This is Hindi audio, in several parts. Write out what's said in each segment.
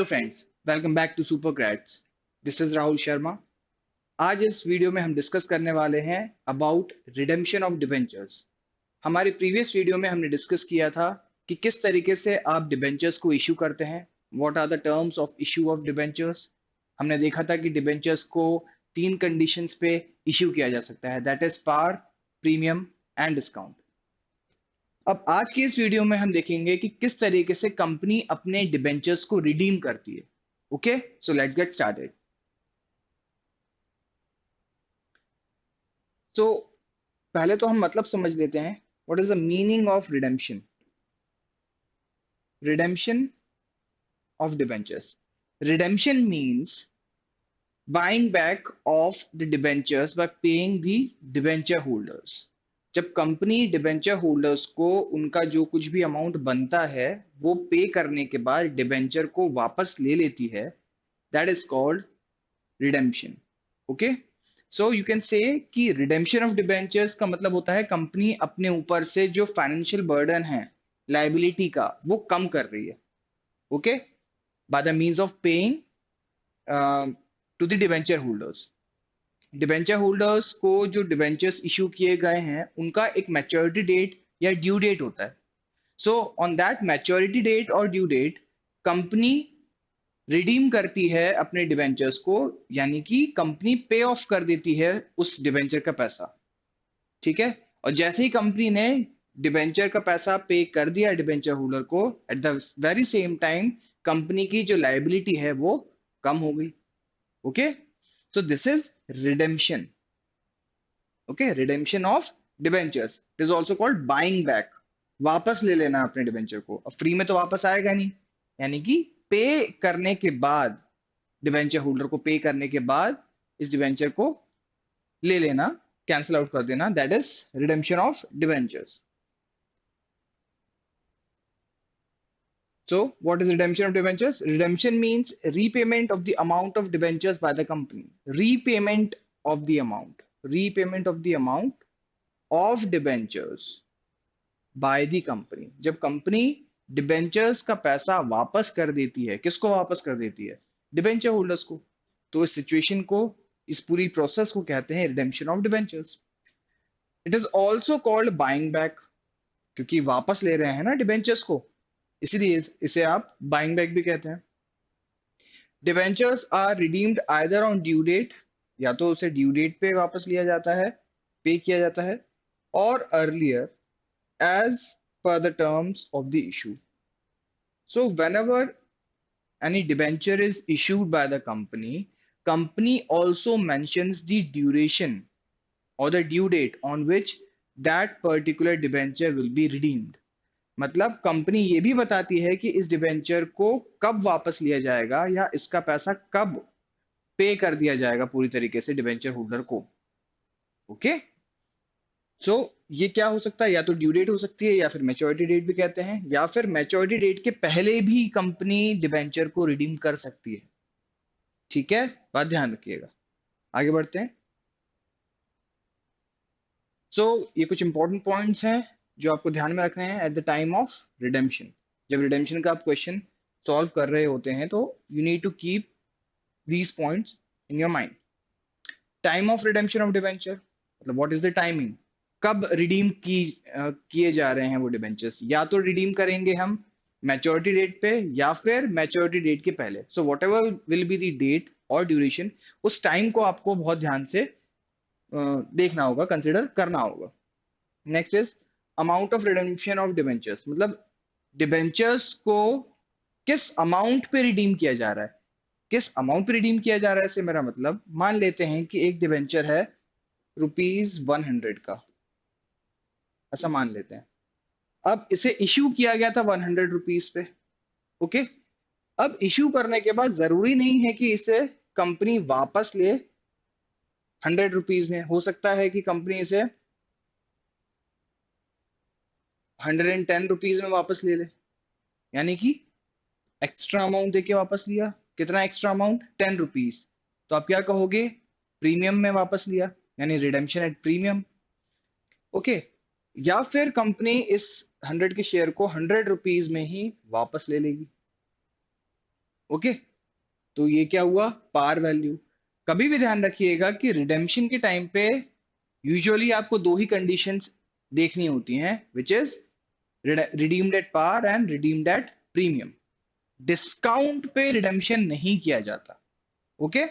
Hello friends, welcome back to super grades. This is Rahul Sharma. आज इस वीडियो में हम डिस्कस करने वाले हैं अबाउट रिडेम्पशन ऑफ डिबेंचर्स। हमारे प्रीवियस वीडियो में हमने डिस्कस किया था कि किस तरीके से आप डिबेंचर्स को इशू करते हैं, what are the terms of issue of debentures. हमने देखा था कि डिबेंचर्स को तीन कंडीशंस पे इशू किया जा सकता है, that is par, premium and discount. अब आज की इस वीडियो में हम देखेंगे कि किस तरीके से कंपनी अपने डिबेंचर्स को रिडीम करती है। Okay, so let's get started. So पहले तो हम मतलब समझ लेते हैं, what is the meaning of redemption. Redemption of debentures, redemption means buying back of the debentures by paying the debenture holders. जब कंपनी डिबेंचर होल्डर्स को उनका जो कुछ भी अमाउंट बनता है वो पे करने के बाद डिबेंचर को वापस ले लेती है, that is called redemption. Okay, so you can say कि रिडेम्पशन ऑफ डिबेंचर्स का मतलब होता है कंपनी अपने ऊपर से जो फाइनेंशियल बर्डन है लाइबिलिटी का वो कम कर रही है। Okay, by the means of paying to the debenture holders. Debenture holders को जो डिबेंचर्स इशू किए गए हैं उनका एक मैच्योरिटी डेट या ड्यू डेट होता है। So on that maturity date और ड्यू डेट कंपनी रिडीम करती है अपने डिबेंचर्स को, यानी कि कंपनी पे ऑफ कर देती है उस डिबेंचर का पैसा। ठीक है, और जैसे ही कंपनी ने डिबेंचर का पैसा पे कर दिया डिबेंचर होल्डर को, at the very same time company की जो लाइबिलिटी है वो कम हो गई। Okay, so this is redemption. Okay, redemption of debentures, it is also called buying back। वापस ले लेना अपने डिबेंचर को। अब फ्री में तो वापस आएगा नहीं, यानी कि पे करने के बाद, डिबेंचर होल्डर को पे करने के बाद इस डिबेंचर को ले लेना, कैंसिल आउट कर देना, that is redemption of debentures. So what is redemption of debentures? Redemption means repayment of the amount of debentures by the company. Repayment of the amount. Repayment of the amount of debentures by the company. जब कंपनी डिबेंचर्स का पैसा वापस कर देती है, किसको वापस कर देती है? डिबेंचर होल्डर्स को। तो इस सिचुएशन को, इस पूरी प्रोसेस को कहते हैं redemption of debentures. It is also called buying back, क्योंकि वापस ले रहे हैं ना डिबेंचर्स को, इसीलिए इसे आप बाइंग बैक भी कहते हैं। Debentures are redeemed either on due date, या तो उसे ड्यू डेट पे वापस लिया जाता है, पे किया जाता है, और earlier as per the terms of the issue. So whenever any debenture is issued by the company also mentions the duration or the due date on which that particular debenture will be redeemed। मतलब कंपनी ये भी बताती है कि इस डिबेंचर को कब वापस लिया जाएगा या इसका पैसा कब पे कर दिया जाएगा पूरी तरीके से डिबेंचर होल्डर को। ओके, सो ये क्या हो सकता है? या तो ड्यू डेट हो सकती है, या फिर मैच्योरिटी डेट भी कहते हैं, या फिर मैच्योरिटी डेट के पहले भी कंपनी डिबेंचर को रिडीम कर सकती है। ठीक है, बात ध्यान रखिएगा। आगे बढ़ते हैं। ये कुछ इंपॉर्टेंट पॉइंट्स हैं जो आपको ध्यान में रखने हैं at the time of redemption. जब रिडेम्पशन का आप क्वेश्चन सॉल्व कर रहे होते हैं तो you need to keep these points in your mind. Time of redemption of debenture, मतलब व्हाट इज द टाइमिंग, कब रिडीम किए जा रहे हैं वो डिबेंचर्स। या तो रिडीम करेंगे हम मैच्योरिटी डेट पे या फिर मैच्योरिटी डेट के पहले। So whatever will be the date और ड्यूरेशन, उस टाइम को आपको बहुत ध्यान से देखना होगा, कंसिडर करना होगा। Next is amount of redemption of debentures, मतलब डिबेंचर्स को किस अमाउंट पे रिडीम किया जा रहा है। किस अमाउंट पे रिडीम किया जा रहा है से मेरा मतलब, मान लेते हैं कि एक डिबेंचर है ₹100 का, ऐसा मान लेते हैं। अब इसे इश्यू किया गया था ₹100 पे। ओके, अब इश्यू करने के बाद जरूरी नहीं है कि इसे कंपनी वापस ले ₹100 में। हो सकता है कि कंपनी इसे ₹110 में वापस ले ले, यानी कि एक्स्ट्रा अमाउंट देके वापस लिया। कितना एक्स्ट्रा अमाउंट? ₹10। तो आप क्या कहोगे? प्रीमियम में वापस लिया, यानी रिडेम्पशन एट प्रीमियम। ओके, या फिर कंपनी इस 100 के शेयर को ₹100 में ही वापस ले लेगी। ओके, तो ये क्या हुआ, पार वैल्यू। कभी भी ध्यान रखिएगा कि रिडेम्पशन के टाइम पे यूजुअली आपको दो ही कंडीशंस देखनी होती हैं, which is redeemed at par and redeemed at premium. Discount पे रिडेम्पशन नहीं किया जाता। Okay,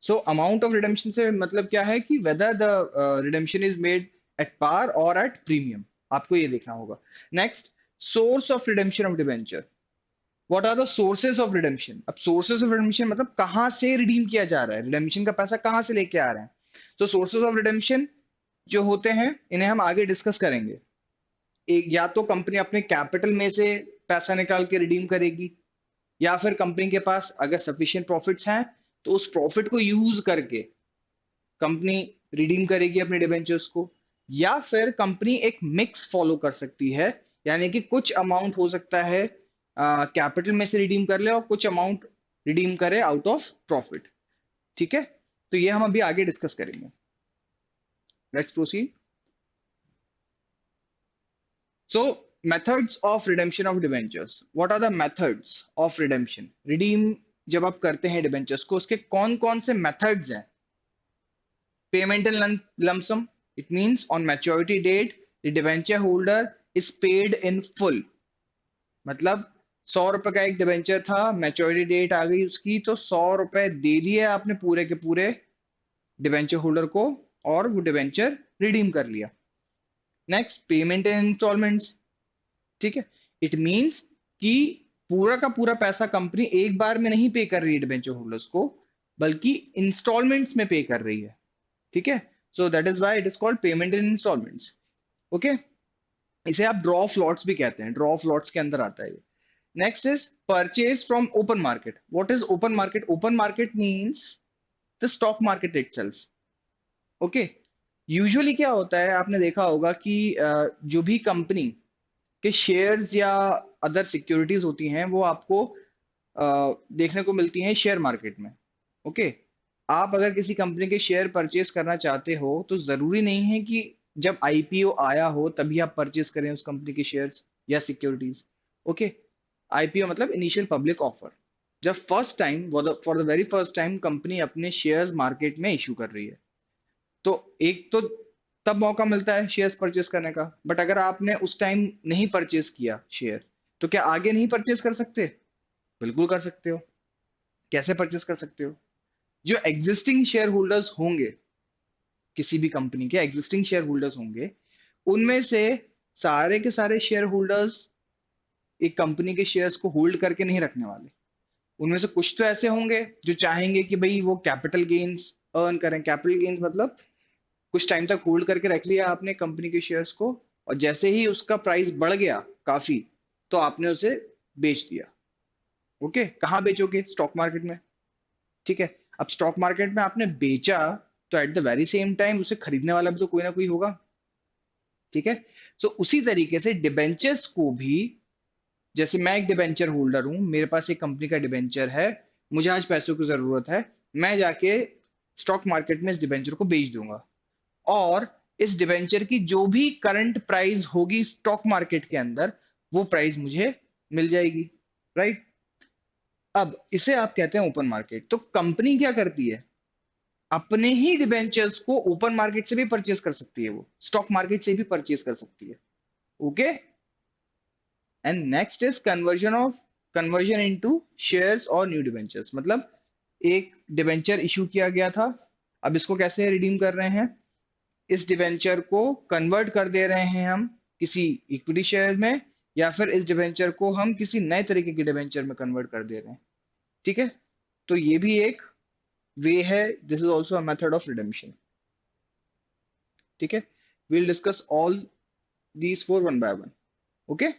so amount of redemption से मतलब क्या है कि whether the redemption is made at par और एट प्रीमियम, आपको ये देखना होगा। Next, source of redemption of debenture. What are the sources of redemption? अब सोर्सेज ऑफ रिडेम्पशन मतलब कहां से रिडीम किया जा रहा है, रिडेम्पशन का पैसा कहां से लेके आ रहे हैं। तो सोर्सेज ऑफ रिडेम्पशन जो होते हैं इन्हें हम आगे डिस्कस करेंगे। एक, या तो कंपनी अपने कैपिटल में से पैसा निकाल के रिडीम करेगी, या फिर कंपनी के पास अगर सफिशिएंट प्रॉफिट्स हैं तो उस प्रॉफिट को यूज करके कंपनी रिडीम करेगी अपने डिबेंचर्स को, या फिर कंपनी एक मिक्स फॉलो कर सकती है, यानी कि कुछ अमाउंट हो सकता है कैपिटल में से रिडीम कर ले और कुछ अमाउंट रिडीम करे आउट ऑफ प्रॉफिट। ठीक है, तो ये हम अभी आगे डिस्कस करेंगे। Let's proceed. So methods of redemption of debentures, what are the methods of redemption? redeem जब आप करते हैं डिबेंचर्स को, उसके कौन कौन से मेथड्स हैं? Payment in lump sum, it means on maturity date the debenture holder is paid in full। मतलब 100 रुपए का एक डिबेंचर था, मैच्योरिटी डेट आ गई उसकी, तो 100 रुपए दे दिए आपने पूरे के पूरे डिबेंचर होल्डर को और वो डिबेंचर रिडीम कर लिया। Next, payment in instalments. ठीक है, इट मींस कि पूरा का पूरा पैसा कंपनी एक बार में नहीं पे कर रही है डिबेंचर होल्डर्स को, बल्कि इंस्टॉलमेंट्स में पे कर रही है। ठीक है, so that is why it is called payment in instalments. Okay, इसे आप ड्रॉ ऑफ लॉट्स भी कहते हैं, ड्रॉ ऑफ लॉट्स के अंदर आता है ये। Next is purchase from open market. What is open market? Open market means the stock market itself. Okay, usually क्या होता है, आपने देखा होगा कि जो भी कंपनी के शेयर्स या अदर सिक्योरिटीज होती हैं वो आपको देखने को मिलती हैं शेयर मार्केट में। ओके, आप अगर किसी कंपनी के शेयर परचेज करना चाहते हो तो जरूरी नहीं है कि जब आईपीओ आया हो तभी आप परचेज करें उस कंपनी के शेयर्स या सिक्योरिटीज। ओके, आईपीओ मतलब इनिशियल पब्लिक ऑफर, जब first time, for the very first time company अपने शेयर्स मार्केट में इशू कर रही है, तो एक तो तब मौका मिलता है शेयर्स परचेस करने का। बट अगर आपने उस टाइम नहीं परचेस किया शेयर, तो क्या आगे नहीं परचेस कर सकते? बिल्कुल कर सकते हो। कैसे परचेस कर सकते हो? जो एग्जिस्टिंग शेयर होल्डर्स होंगे, किसी भी कंपनी के एग्जिस्टिंग शेयर होल्डर्स होंगे, उनमें से सारे के सारे शेयर होल्डर्स एक कंपनी के शेयर्स को होल्ड करके नहीं रखने वाले। उनमें से कुछ तो ऐसे होंगे जो चाहेंगे कि भाई वो कैपिटल गेन्स अर्न करें। कैपिटल गेन्स मतलब कुछ टाइम तक होल्ड करके रख लिया आपने कंपनी के शेयर्स को, और जैसे ही उसका प्राइस बढ़ गया काफी, तो आपने उसे बेच दिया। ओके, कहाँ बेचोगे? स्टॉक मार्केट में। ठीक है, अब स्टॉक मार्केट में आपने बेचा, तो at the very same time उसे खरीदने वाला भी तो कोई ना कोई होगा। ठीक है, सो उसी तरीके से डिबेंचर्स को भी, जैसे मैं एक डिबेंचर होल्डर हूं, मेरे पास एक कंपनी का डिबेंचर है, मुझे आज पैसों की जरूरत है, मैं जाके स्टॉक मार्केट में इस डिबेंचर को बेच दूंगा, और इस डिबेंचर की जो भी करंट प्राइस होगी स्टॉक मार्केट के अंदर, वो प्राइस मुझे मिल जाएगी। राइट, अब इसे आप कहते हैं ओपन मार्केट। तो कंपनी क्या करती है, अपने ही डिबेंचर्स को ओपन मार्केट से भी परचेज कर सकती है, वो स्टॉक मार्केट से भी परचेज कर सकती है। Okay, and next is conversion into shares और न्यू डिबेंचर्स। मतलब एक डिबेंचर इशू किया गया था, अब इसको कैसे रिडीम कर रहे हैं? इस डिबेंचर को कन्वर्ट कर दे रहे हैं हम किसी इक्विटी शेयर में, या फिर इस डिबेंचर को हम किसी नए तरीके के डिबेंचर में कन्वर्ट कर दे रहे हैं। ठीक है, तो ये भी एक वे है, this is also a method of redemption. ठीक है, we'll discuss all these four one by one। okay,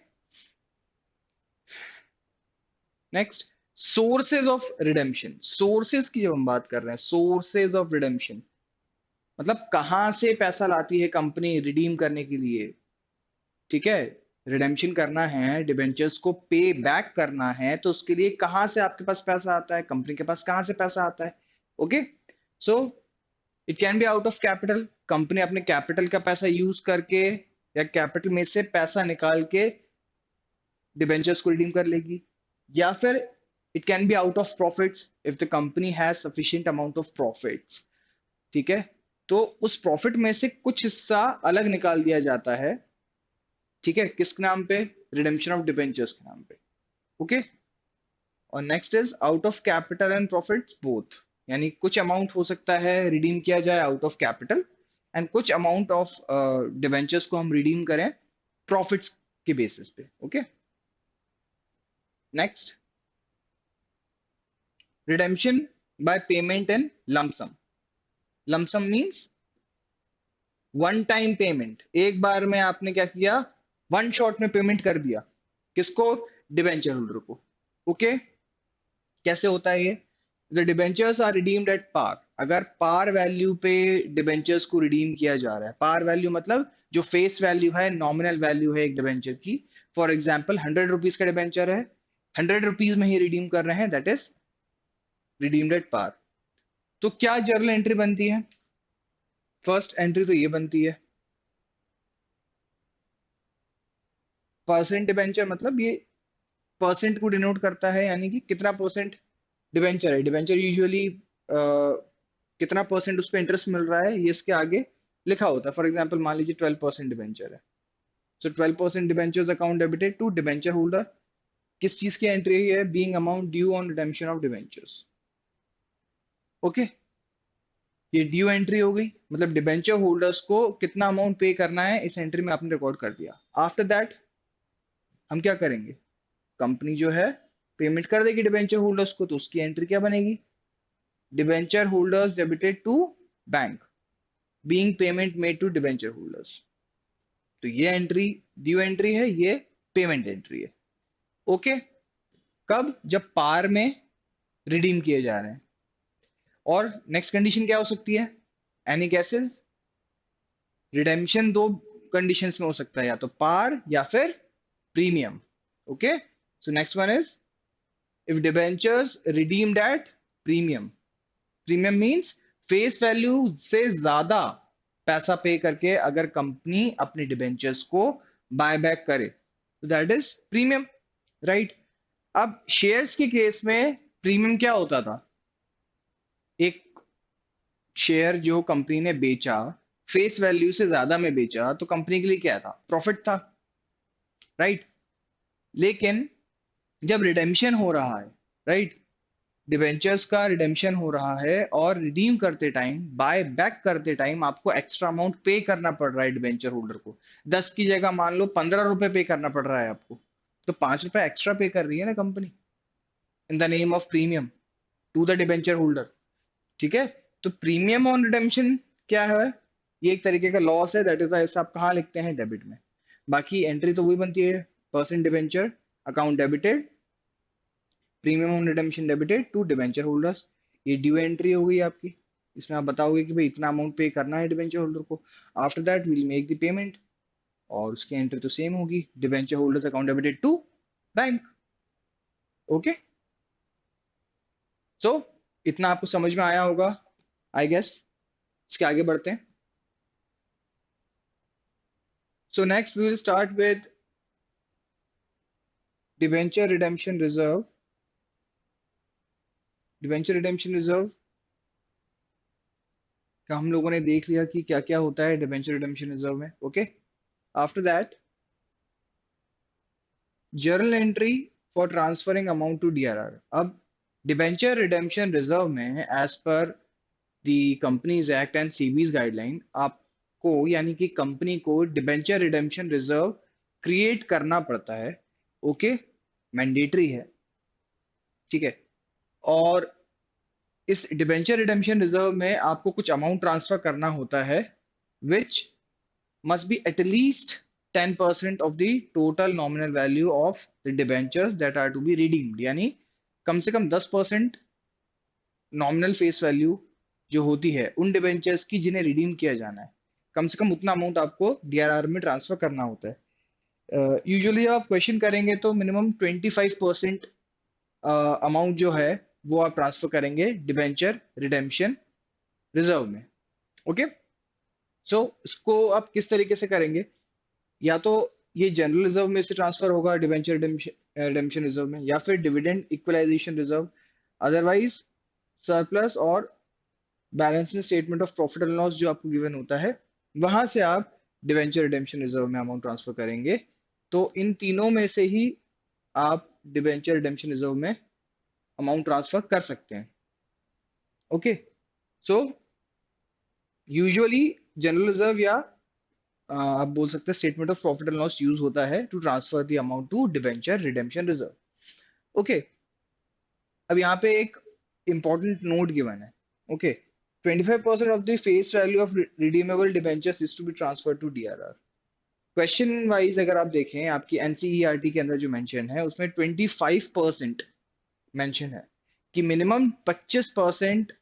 next, sources of redemption। sources की जब हम बात कर रहे हैं, sources of redemption मतलब कहां से पैसा लाती है कंपनी रिडीम करने के लिए। ठीक है, रिडेम्पशन करना है, डिबेंचर्स को पे बैक करना है, तो उसके लिए कहां से आपके पास पैसा आता है, कंपनी के पास कहां से पैसा आता है? Okay, so it can be out of capital, company अपने कैपिटल का पैसा यूज करके या कैपिटल में से पैसा निकाल के डिबेंचर्स को रिडीम कर लेगी, या फिर it can be out of profits if the company has sufficient amount of profits, ठीक है। तो उस प्रॉफिट में से कुछ हिस्सा अलग निकाल दिया जाता है, ठीक है, किसके नाम पे, रिडेम्पशन ऑफ डिबेंचर्स के नाम पे, ओके। और next is out of capital and profits both, यानी कुछ अमाउंट हो सकता है रिडीम किया जाए आउट ऑफ कैपिटल, एंड कुछ अमाउंट ऑफ डिबेंचर्स को हम रिडीम करें प्रॉफिट्स के बेसिस पे, okay. Next, redemption by payment in lump sum. Lump sum means one time payment, एक बार में आपने क्या किया, वन शॉट में पेमेंट कर दिया, किसको, डिबेंचर होल्डर को, ओके। कैसे होता है ये, the debentures are redeemed at par, अगर पार वैल्यू पे डिबेंचर्स को रिडीम किया जा रहा है, पार वैल्यू मतलब जो फेस वैल्यू है, नॉमिनल वैल्यू है एक डिबेंचर की, फॉर एग्जाम्पल 100 रुपीज का डिबेंचर है, 100 रुपीज में ही रिडीम कर रहे हैं, that is redeemed at par. तो क्या जर्नल एंट्री बनती है, फर्स्ट एंट्री तो ये बनती है, परसेंट डिबेंचर मतलब ये परसेंट को डिनोट करता है, यानी कि कितना परसेंट डिबेंचर है, डिबेंचर यूजुअली कितना परसेंट उस पर इंटरेस्ट मिल रहा है ये इसके आगे लिखा होता है। फॉर एग्जाम्पल मान लीजिए 12% डिबेंचर है, so 12% debentures account debited to debenture holder, किस चीज की एंट्री है, being amount due on redemption of debentures, okay. ये ड्यू एंट्री हो गई, मतलब डिबेंचर होल्डर्स को कितना अमाउंट पे करना है इस एंट्री में आपने रिकॉर्ड कर दिया। आफ्टर दैट हम क्या करेंगे, कंपनी जो है पेमेंट कर देगी डिबेंचर होल्डर्स को, तो उसकी एंट्री क्या बनेगी, debenture holders debited to bank, being payment made to debenture holders. तो ये एंट्री ड्यू एंट्री है, ये पेमेंट एंट्री है, ओके। कब, जब पार में रिडीम किए जा रहे हैं। और नेक्स्ट कंडीशन क्या हो सकती है, एनी केसेस, रिडेम्पशन दो कंडीशंस में हो सकता है, या तो पार या फिर premium, okay. So next one is if debentures redeemed at premium, premium means face value से ज्यादा पैसा पे करके अगर कंपनी अपने डिबेंचर्स को बाय बैक करे, तो दैट इज प्रीमियम, राइट। अब शेयर्स के केस में प्रीमियम क्या होता था, एक शेयर जो कंपनी ने बेचा, फेस वैल्यू से ज्यादा में बेचा, तो कंपनी के लिए क्या था, प्रॉफिट था, राइट। लेकिन जब रिडेम्पशन हो रहा है, राइट, डिबेंचर्स का रिडेम्पशन हो रहा है और रिडीम करते टाइम, बाय बैक करते टाइम आपको एक्स्ट्रा अमाउंट पे करना पड़ रहा है डिबेंचर होल्डर को, 10 की जगह मान लो 15 रुपए पे करना पड़ रहा है आपको, तो 5 रुपए एक्स्ट्रा पे कर रही है ना company, in the name of premium to the debenture holder, ठीक है। तो प्रीमियम ऑन रिडेम्पशन क्या है, ये एक तरीके का लॉस है, दैट इज ऐसा आप कहाँ लिखते हैं, डेबिट में। बाकी एंट्री तो वही बनती है, percent debenture account debited, premium on redemption debited to debenture holders, ये ड्यू एंट्री हो गई आपकी, इसमें आप बताओगे कि भाई इतना अमाउंट पे करना है डिबेंचर होल्डर को। After that will make the payment, और उसकी एंट्री तो सेम होगी, debenture holders account debited to bank, okay. So इतना आपको समझ में आया होगा आई गेस। इसके आगे बढ़ते हैं। So next we will start with debenture redemption reserve. Debenture redemption reserve का हम लोगों ने देख लिया कि क्या क्या होता है डिबेंचर रिडेम्पशन रिजर्व में, okay. After that journal entry for transferring amount to DRR. अब डिबेंचर रिडेम्पशन रिजर्व में as per the companies act and SEBI's guideline आपको, यानी कि कंपनी को डिबेंचर रिडेम्पशन रिजर्व क्रिएट करना पड़ता है, ओके, मैंडेटरी है, ठीक है। और इस डिबेंचर रिडेम्पशन रिजर्व में आपको कुछ अमाउंट ट्रांसफर करना होता है, विच must be at least 10% of the total nominal value of the debentures that are to be redeemed, यानी कम से कम 10% नॉमिनल फेस वैल्यू जो होती है उन डिबेंचर्स की जिन्हें रिडीम किया जाना है, कम से कम उतना अमाउंट आपको डीआरआर में ट्रांसफर करना होता है। यूजुअली आप क्वेश्चन करेंगे तो मिनिमम 25% अमाउंट जो है वो आप ट्रांसफर करेंगे डिबेंचर रिडेम्पशन रिजर्व में, ओके। सो इसको आप किस तरीके से करेंगे, या तो ये जनरल रिजर्व में से ट्रांसफर होगा डिवेंचर रिडेम्पशन रिजर्व में, या फिर dividend equalisation reserve, otherwise surplus और balancing statement of profit and loss जो आपको गिवन होता है, वहां से आप डिवेंचर रिडेम्पशन रिजर्व में अमाउंट ट्रांसफर करेंगे। तो इन तीनों में से ही आप डिवेंचर रिडेम्पशन रिजर्व में अमाउंट ट्रांसफर कर सकते हैं। Okay, so usually general reserve या आप बोल सकते हैं statement of profit and loss use होता है to transfer the amount to debenture redemption reserve. Okay, अब यहाँ पे एक इंपॉर्टेंट नोट गिवन है। Okay, 25% of the face value of redeemable debentures is to be transfer to DRR. Question wise अगर आप देखें आपकी एनसीईआरटी के अंदर जो मेंशन है उसमें 25% मेंशन है कि minimum 25%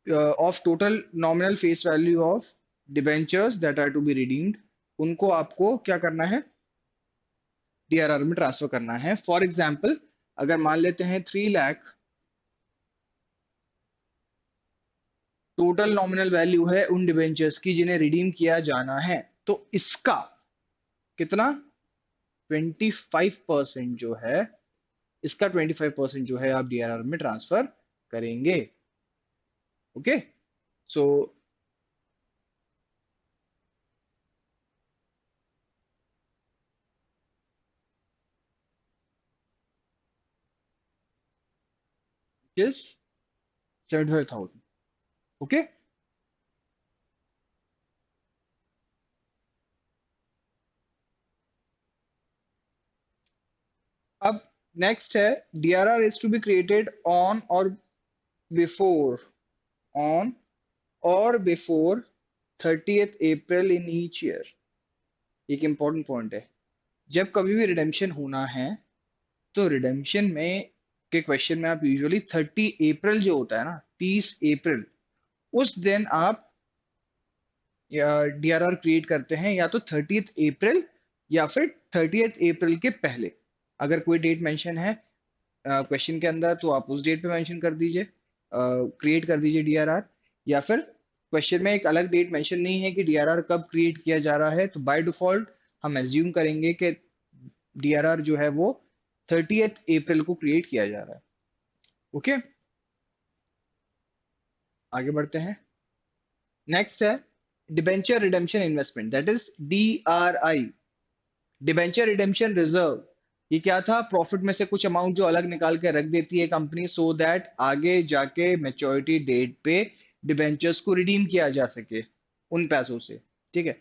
of total nominal face value of debentures that are to be redeemed, उनको आपको क्या करना है, डीआरआर में ट्रांसफर करना है। फॉर एग्जाम्पल अगर मान लेते हैं 3 लाख टोटल नॉमिनल वैल्यू है उन डिबेंचर्स की जिन्हें रिडीम किया जाना है, तो इसका कितना 25% जो है, इसका 25% जो है आप डीआरआर में ट्रांसफर करेंगे। Okay, so is 75,000। ओके, अब नेक्स्ट है DRR is to be created before on और before 30th April in each year. एक इंपॉर्टेंट पॉइंट है, जब कभी भी रिडेम्पशन होना है तो रिडेम्पशन में के क्वेश्चन में आप यूजुअली 30 अप्रैल जो होता है ना, 30 अप्रैल, उस दिन आप डीआरआर क्रिएट करते हैं, या तो 30th अप्रैल या फिर 30th अप्रैल के पहले। अगर कोई डेट मेंशन है क्वेश्चन के अंदर तो आप उस डेट पे मेंशन कर दीजिए, क्रिएट कर दीजिए डीआरआर। या फिर क्वेश्चन में एक अलग डेट मेंशन नहीं है कि डीआरआर कब क्रिएट किया जा रहा है, तो बाय डिफॉल्ट हम एज्यूम करेंगे कि डीआरआर जो है वो 30th अप्रैल को क्रिएट किया जा रहा है। ओके, आगे बढ़ते हैं। नेक्स्ट है debenture redemption investment, that is DRI, debenture redemption reserve. ये क्या था, प्रॉफिट में से कुछ अमाउंट जो अलग निकाल के रख देती है कंपनी, सो दैट आगे जाके मैच्योरिटी डेट पे डिबेंचर्स को रिडीम किया जा सके उन पैसों से। ठीक है,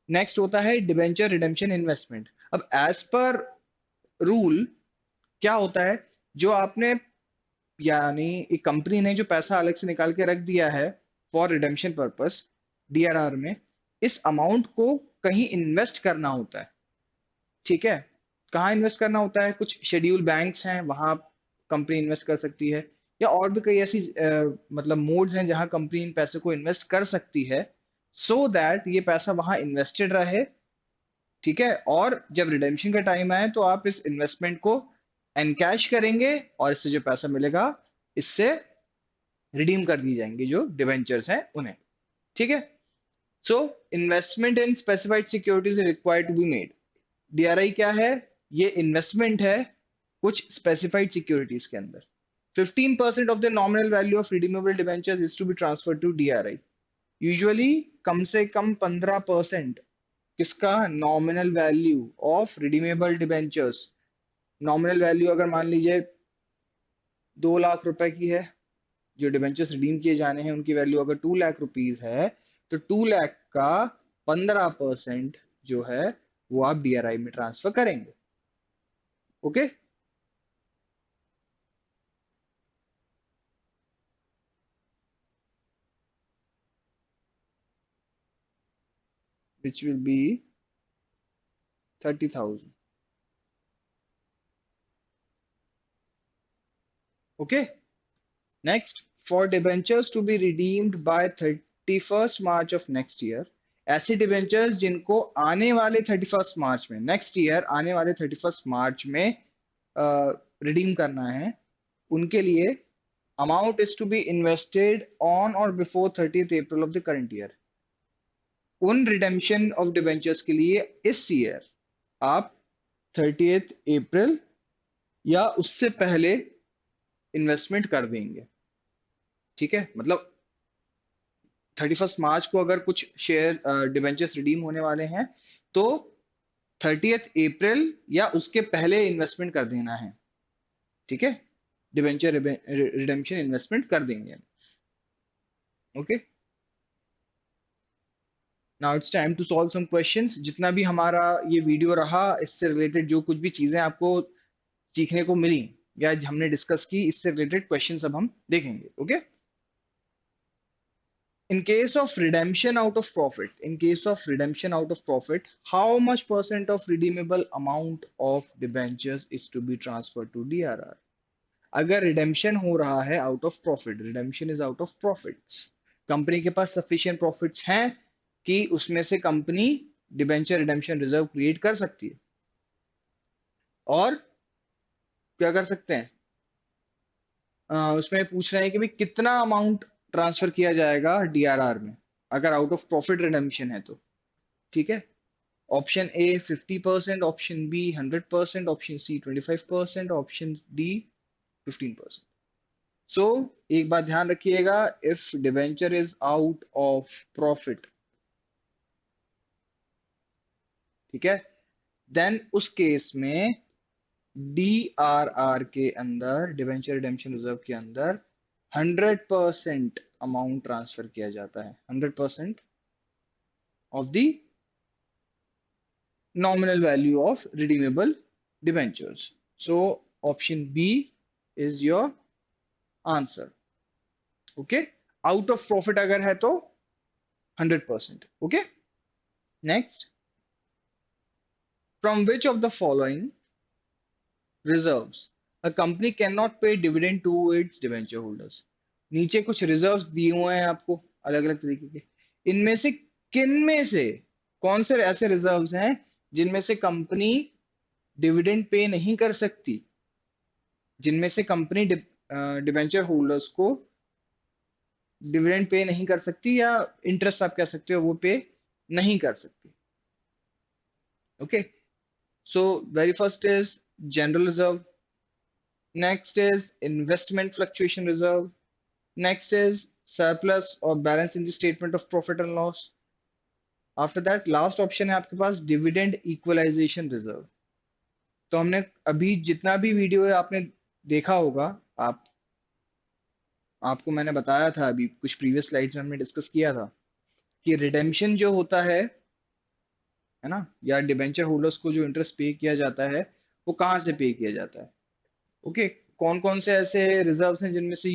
नेक्स्ट होता है डिबेंचर रिडेम्पशन इन्वेस्टमेंट। अब एज पर रूल क्या होता है, जो आपने यानी एक कंपनी ने जो पैसा अलग से निकाल के रख दिया है फॉर रिडेम्पशन पर्पस डीआरआर में, इस अमाउंट को कहीं इन्वेस्ट करना होता है। ठीक है, कहाँ इन्वेस्ट करना होता है, कुछ शेड्यूल बैंक्स हैं वहां कंपनी इन्वेस्ट कर सकती है, या और भी कई ऐसी मतलब मोड्स हैं जहां कंपनी इन पैसे को इन्वेस्ट कर सकती है, सो दैट ये पैसा वहां इन्वेस्टेड रहे। ठीक है, और जब रिडेम्पशन का टाइम आए तो आप इस इन्वेस्टमेंट को एनकैश करेंगे और इससे जो पैसा मिलेगा इससे रिडीम कर दी जाएंगे जो डिवेंचर्स हैं उन्हें। ठीक है, so investment in specified securities required to be made. DRI क्या है, ये इन्वेस्टमेंट है कुछ स्पेसिफाइड सिक्योरिटीज के अंदर। 15% of the nominal value of redeemable debentures is to be transfer to DRR. Usually कम से कम 15% किसका, nominal value of redeemable debentures. Nominal value अगर मान लीजिए 2 लाख रुपए की है, जो डिबेंचर्स रिडीम किए जाने हैं उनकी वैल्यू अगर 2 लाख रुपीज है, तो 2 लाख का 15% जो है वो आप डीआरआई में ट्रांसफर करेंगे। Okay, which will be 30,000. Okay, next, for debentures to be redeemed by 31st March of next year, ऐसे डिबेंचर्स जिनको आने वाले 31st मार्च में, नेक्स्ट ईयर आने वाले 31st मार्च में रिडीम करना है, उनके लिए amount is to be invested on और before 30th April of the current year. उन रिडेम्पशन ऑफ डिबेंचर्स के लिए इस ईयर आप 30th अप्रैल या उससे पहले इन्वेस्टमेंट कर देंगे। ठीक है, मतलब 31 मार्च को अगर कुछ शेयर डिबेंचर्स रिडीम होने वाले हैं तो 30th अप्रैल या उसके पहले इन्वेस्टमेंट कर देना है। ठीक है, डिबेंचर रिडेम्पशन इन्वेस्टमेंट कर देंगे। Okay, now it's time to solve some questions. जितना भी हमारा ये वीडियो रहा, इससे रिलेटेड जो कुछ भी चीजें आपको सीखने को मिली या हमने डिस्कस की, इससे रिलेटेड क्वेश्चंस अब हम देखेंगे। Okay, in case of redemption out of profit, in case of redemption out of profit, how much percent of redeemable amount of debentures is to be transferred to DRR? अगर रिडेम्पशन हो रहा है out of profit, redemption is out of profits, company के पास सफिशिएंट प्रॉफिट्स हैं कि उसमें से company debenture redemption reserve create कर सकती है। और क्या कर सकते हैं, उसमें पूछ रहे हैं कि भाई कितना अमाउंट ट्रांसफर किया जाएगा डीआरआर में अगर आउट ऑफ प्रॉफिट रिडेम्पशन है तो। ठीक है, option A 50%, option B 100%, option C 25%, option D 15%। सो एक बात ध्यान रखिएगा, if debenture is out of profit, ठीक है, देन उस केस में डीआरआर के अंदर, डिवेंचर रिडेम्पशन रिजर्व के अंदर 100% अमाउंट ट्रांसफर किया जाता है, 100% of the nominal value of redeemable debentures. So option B is your answer. Okay, out of profit अगर है तो 100%. Okay, next, from which of the following reserves a company cannot pay dividend to its debenture holders? नीचे कुछ रिजर्व्स दिए हुए हैं आपको अलग अलग तरीके के, इनमें से किन में से, कौन से ऐसे रिजर्व्स हैं जिनमें से कंपनी डिविडेंड पे नहीं कर सकती, जिनमें से कंपनी डिबेंचर होल्डर्स को डिविडेंड पे नहीं कर सकती या इंटरेस्ट आप कह सकते हो वो पे नहीं कर सकती। Okay, so very first is general reserve, next is investment fluctuation reserve, next is surplus और balance in the statement of profit and loss. After that last option है आपके पास डिविडेंड इक्वलाइजेशन रिजर्व। तो हमने अभी जितना भी वीडियो है आपने देखा होगा, आपको मैंने बताया था अभी कुछ प्रीवियस स्लाइड्स में हमने डिस्कस किया था कि रिडेम्पशन जो होता है ना, या डिबेंचर होल्डर्स को जो इंटरेस्ट पे किया जाता है वो कहाँ से पे किया जाता है। ओके, कौन कौन से ऐसे रिजर्व्स हैं जिनमें से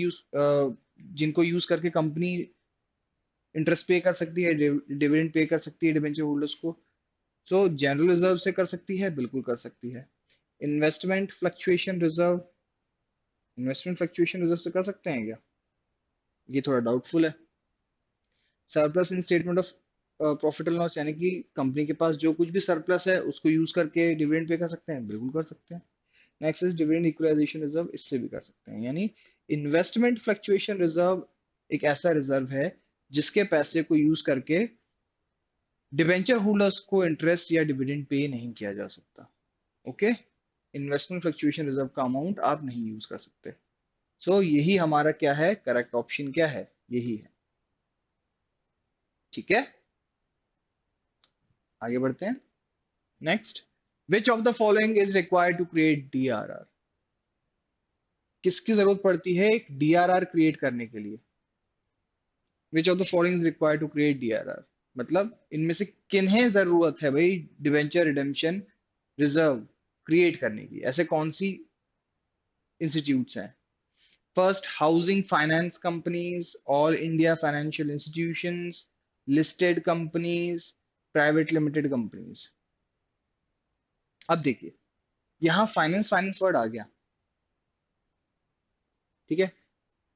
जिनको यूज करके कंपनी इंटरेस्ट पे कर सकती है, डिविडेंड पे कर सकती है डिबेंचर होल्डर्स को। सो जनरल रिजर्व से कर सकती है, बिल्कुल कर सकती है। Investment fluctuation reserve, investment fluctuation reserve से कर सकते हैं क्या, ये थोड़ा डाउटफुल है। Surplus in statement of profit and loss, यानी कि कंपनी के पास जो कुछ भी सरप्लस है उसको यूज करके डिविडेंड पे कर सकते हैं, बिल्कुल कर सकते हैं। Next is dividend equalisation reserve, इससे भी कर सकते हैं। यानी इन्वेस्टमेंट फ्लक्चुएशन रिजर्व एक ऐसा रिजर्व है जिसके पैसे को यूज करके डिबेंचर होल्डर्स को इंटरेस्ट या डिविडेंड पे नहीं किया जा सकता। ओके, इन्वेस्टमेंट फ्लक्चुएशन रिजर्व का अमाउंट आप नहीं यूज कर सकते। सो यही हमारा क्या है, करेक्ट ऑप्शन क्या है, यही है। ठीक है, आगे बढ़ते हैं। Next, which of the following is required to create DRR? किसकी जरूरत पड़ती है एक डीआरआर क्रिएट करने के लिए? Which of the following is required to create DRR, मतलब इनमें से किन्हें जरूरत है भाई डिवेंचर रिडेम्पशन रिजर्व क्रिएट करने की, ऐसे कौन सी इंस्टीट्यूट्स हैं? First, housing finance companies, all India financial institutions, listed companies, private limited companies. अब देखिए यहां फाइनेंस फाइनेंस वर्ड आ गया। ठीक है,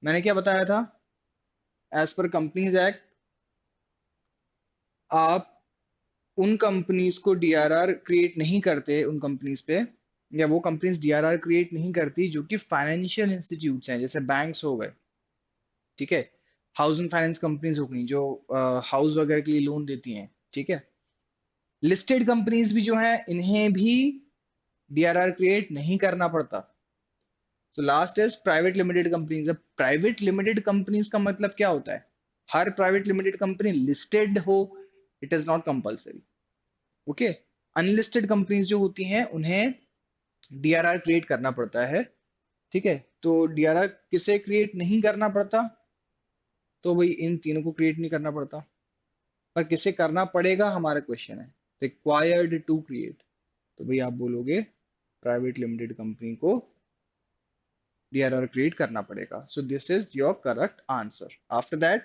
मैंने क्या बताया था, एज पर कंपनीज एक्ट आप उन कंपनीज को डीआरआर क्रिएट नहीं करते, उन कंपनीज पे, या वो कंपनीज डीआरआर क्रिएट नहीं करती जो कि फाइनेंशियल इंस्टीट्यूट्स हैं, जैसे बैंक्स हो गए। ठीक है, हाउसिंग फाइनेंस कंपनीज हो गई जो हाउस वगैरह के लिए लोन देती हैं, ठीक है। लिस्टेड कंपनीज भी जो हैं इन्हें भी डीआरआर क्रिएट नहीं करना पड़ता। तो last is private limited companies. अब प्राइवेट लिमिटेड कंपनीज का मतलब क्या होता है? हर प्राइवेट लिमिटेड कंपनी लिस्टेड हो, it is not compulsory. Okay. Unlisted companies जो होती हैं उन्हें डीआरआर क्रिएट करना पड़ता है। ठीक है। तो डीआरआर किसे क्रिएट नहीं करना पड़ता? तो भाई इन तीनों को क्रिएट नहीं करना पड़ता। पर किसे करना पड़ेगा हमारा क्वेश्चन है, रिक्वायर्ड टू क्रिएट। तो भाई आप बोलोगे प्राइवेट लिमिटेड कंपनी को डीआरआर क्रिएट करना पड़ेगा। So this is your correct answer. After that,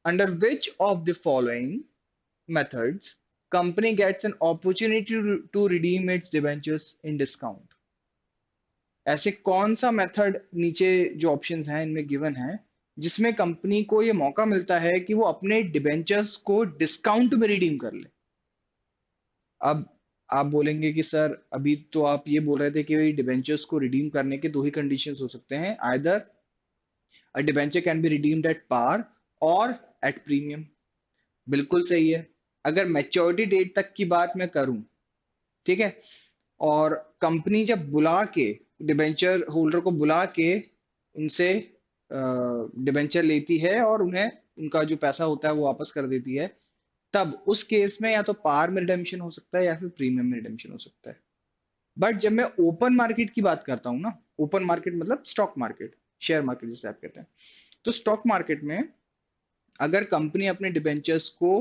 under which of the following methods company gets an opportunity to redeem its debentures in discount? ऐसे कौन सा मेथड नीचे जो ऑप्शंस हैं इनमें गिवन है जिसमें कंपनी को ये मौका मिलता है कि वो अपने डिबेंचर्स को डिस्काउंट में रिडीम कर ले? अब आप बोलेंगे कि सर अभी तो आप ये बोल रहे थे कि डिबेंचर्स को रिडीम करने के दो ही कंडीशंस हो सकते हैं, either a debenture can be redeemed at par और एट प्रीमियम। बिल्कुल सही है। अगर मैच्योरिटी डेट तक की बात मैं करूं, ठीक है, और कंपनी जब बुला के डिबेंचर होल्डर को बुला के उनसे डिबेंचर लेती है और उन्हें उनका जो पैसा होता है वो वापस कर देती है, तब उस केस में या तो पार में रिडेम्पशन हो सकता है या फिर प्रीमियम में रिडेम्पशन हो सकता है। बट जब मैं ओपन मार्केट की बात करता हूँ ना, ओपन मार्केट मतलब स्टॉक मार्केट, शेयर मार्केट जिसे आप कहते हैं, तो स्टॉक मार्केट में अगर कंपनी अपने डिबेंचर्स को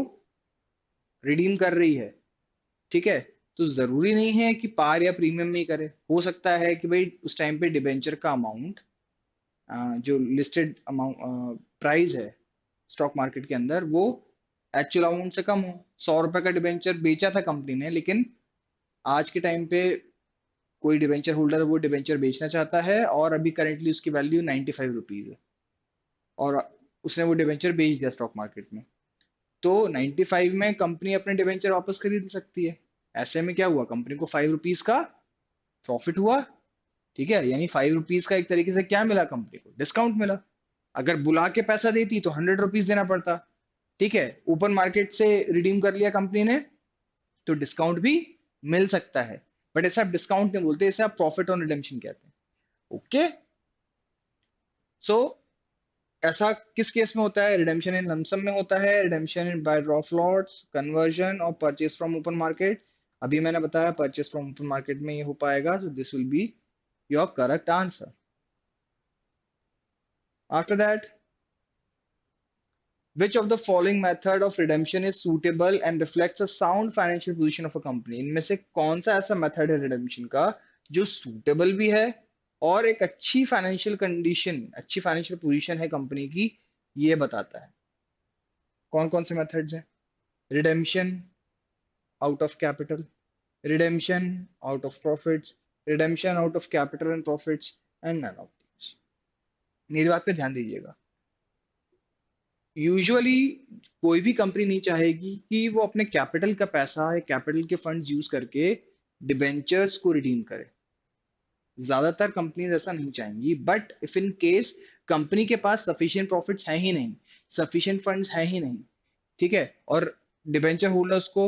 रिडीम कर रही है, ठीक है, तो जरूरी नहीं है कि पार या प्रीमियम में ही करे। हो सकता है कि भाई उस टाइम पे डिबेंचर का अमाउंट, जो लिस्टेड अमाउंट प्राइस है स्टॉक मार्केट के अंदर, वो एक्चुअल अमाउंट से कम हो। 100 रुपए का डिबेंचर बेचा था कंपनी ने, लेकिन आज के टाइम पे कोई डिबेंचर होल्डर वो डिबेंचर बेचना चाहता है और अभी करेंटली उसकी वैल्यू 95 रुपीज है, और उसने वो डिबेंचर बेच दिया स्टॉक मार्केट में। तो 95 में कंपनी अपने डिबेंचर वापस खरीद सकती है। ऐसे में क्या हुआ, कंपनी को 5 रुपीज का प्रॉफिट हुआ। ठीक है, यानी 5 रुपीज का एक तरीके से क्या मिला, कंपनी को डिस्काउंट मिला। अगर बुला के पैसा देती तो 100 रुपीज देना पड़ता। ठीक है, ओपन मार्केट से रिडीम कर लिया कंपनी ने तो डिस्काउंट भी मिल सकता है। बट ऐसा आप डिस्काउंट नहीं बोलते, इसे आप प्रॉफिट ऑन रिडेम्पशन कहते हैं। ओके। सो ऐसा किस केस में होता है? रिडेम्पशन इन लमसम में होता है, redemption in by draw of lots, conversion और परचेज फ्रॉम ओपन मार्केट। अभी मैंने बताया परचेज फ्रॉम ओपन मार्केट में ये हो पाएगा, so this will be your correct answer. After that, which of the following method of redemption is suitable and reflects a sound financial position of a company? इनमें से कौन सा ऐसा मेथड है रिडेम्पशन का जो सूटेबल भी है और एक अच्छी फाइनेंशियल कंडीशन, अच्छी फाइनेंशियल पोजीशन है कंपनी की, ये बताता है? कौन कौन से मेथड्स हैं? Redemption out of capital, redemption out of profits, redemption out of capital and profits, and none of this. मेरी बात पे ध्यान दीजिएगा। यूजुअली कोई भी कंपनी नहीं चाहेगी कि वो अपने कैपिटल का पैसा या कैपिटल के फंड्स यूज करके डिबेंचर्स को रिडीम करे। ज्यादातर कंपनीज ऐसा नहीं चाहेंगी, but if in case company के पास सफिशिएंट प्रॉफिट्स हैं ही नहीं, सफिशिएंट फंड्स हैं ही नहीं, ठीक है, और डिबेंचर होल्डर्स को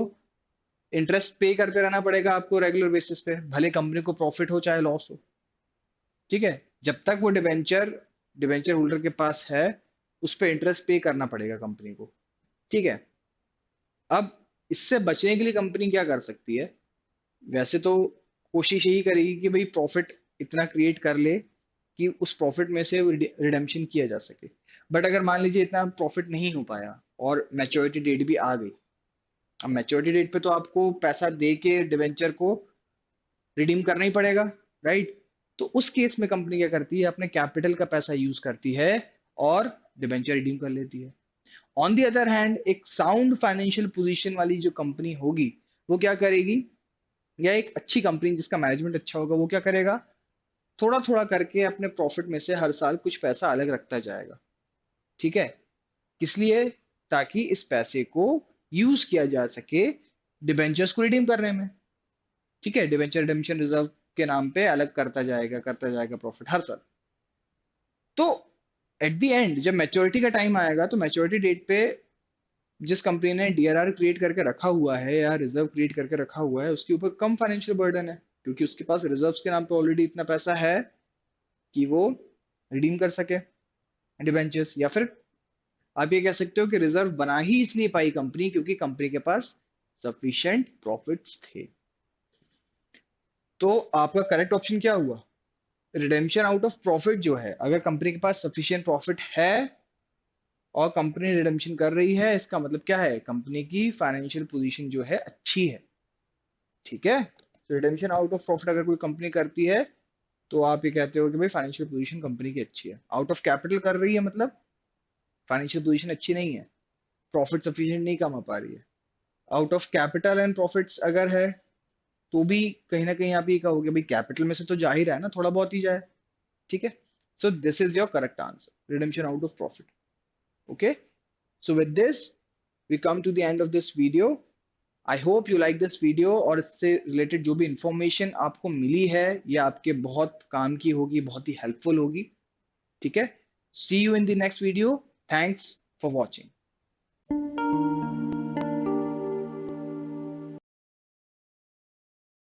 इंटरेस्ट पे करते रहना पड़ेगा आपको रेगुलर बेसिस पे, भले कंपनी को प्रॉफिट हो चाहे लॉस हो। ठीक है, जब तक वो डिबेंचर डिबेंचर होल्डर के पास है उस पर इंटरेस्ट पे करना पड़ेगा कंपनी को। ठीक है। अब इससे बचने के लिए कंपनी क्या कर सकती है? वैसे तो कोशिश यही करेगी कि भाई प्रॉफिट इतना क्रिएट कर ले कि उस प्रॉफिट में से रिडेम्पशन किया जा सके। बट अगर मान लीजिए इतना प्रॉफिट नहीं हो पाया और मैच्योरिटी डेट भी आ गई, अब मैच्योरिटी डेट पे तो आपको पैसा दे के डिवेंचर को रिडीम करना ही पड़ेगा, राइट? तो उस केस में कंपनी क्या करती है, अपने कैपिटल का पैसा यूज करती है और डिवेंचर रिडीम कर लेती है। ऑन दी अदर हैंड, एक साउंड फाइनेंशियल पोजीशन वाली जो कंपनी होगी वो क्या करेगी, या एक अच्छी कंपनी जिसका मैनेजमेंट अच्छा होगा वो क्या करेगा, थोड़ा थोड़ा करके अपने प्रॉफिट में से हर साल कुछ पैसा अलग रखता जाएगा। ठीक है, किस लिए? ताकि इस पैसे को यूज किया जा सके डिबेंचर्स को रिडीम करने में। ठीक है, डिबेंचर रिडेम्पशन रिजर्व के नाम पे अलग करता जाएगा प्रॉफिट हर साल। तो एट द एंड जब मैच्योरिटी का टाइम आएगा तो मैच्योरिटी डेट पे जिस कंपनी ने डीआरआर क्रिएट करके रखा हुआ है या रिजर्व क्रिएट करके रखा हुआ है उसके ऊपर कम फाइनेंशियल बर्डन है, क्योंकि उसके पास रिजर्व्स के नाम पे ऑलरेडी इतना पैसा है कि वो रिडीम कर सके डिबेंचर्स। या फिर आप ये कह सकते हो कि रिजर्व बना ही इसलिए पाई कंपनी क्योंकि कंपनी के पास सफिशिएंट प्रॉफिट्स थे। तो आपका करेक्ट ऑप्शन क्या हुआ? रिडेम्पशन आउट ऑफ प्रॉफिट जो है, अगर कंपनी के पास सफिशिएंट प्रॉफिट है और कंपनी रिडेम्पशन कर रही है, इसका मतलब क्या है? कंपनी की फाइनेंशियल पोजीशन जो है अच्छी है। ठीक है, तो रिडेम्पशन आउट ऑफ प्रॉफिट अगर कोई कंपनी करती है तो आप ये कहते हो कि भाई फाइनेंशियल पोजीशन कंपनी की अच्छी है। आउट ऑफ कैपिटल कर रही है मतलब फाइनेंशियल पोजीशन अच्छी नहीं है, प्रॉफिट सफिशिएंट नहीं कमा पा रही है। Out of capital and profits अगर है तो भी कहीं ना कहीं आप ये कहोगे भाई कैपिटल में से तो जा ही रहा है ना, थोड़ा बहुत ही जाए। ठीक है, so this is your correct answer, redemption out of profit. Okay, so with this we come to the end of this video. I hope you like this video और इससे रिलेटेड जो भी इंफॉर्मेशन आपको मिली है ये आपके बहुत काम की होगी, बहुत ही हेल्पफुल होगी। ठीक है, see you in the next video. Thanks for watching.